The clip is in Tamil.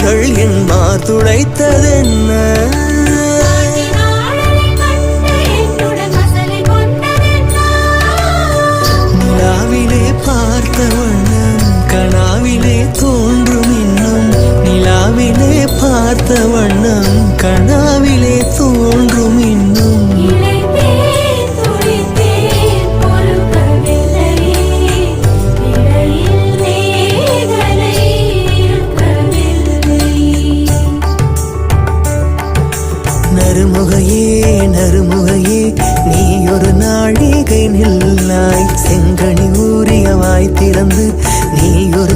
கண்கள் என் மார்துளைத்ததென்ன நிலாவிலே பார்த்த வண்ணம் கனாவிலே தோன்றும் இன்னும் நிலாவிலே பார்த்த வண்ணம் கனாவிலே தோன்றும் இன்னும் நறுமுகையே நறுமுகையே நீ ஒரு நாழிகை நில்லாய் செங்கனி ஊறிய வாய் திறந்து நீ ஒரு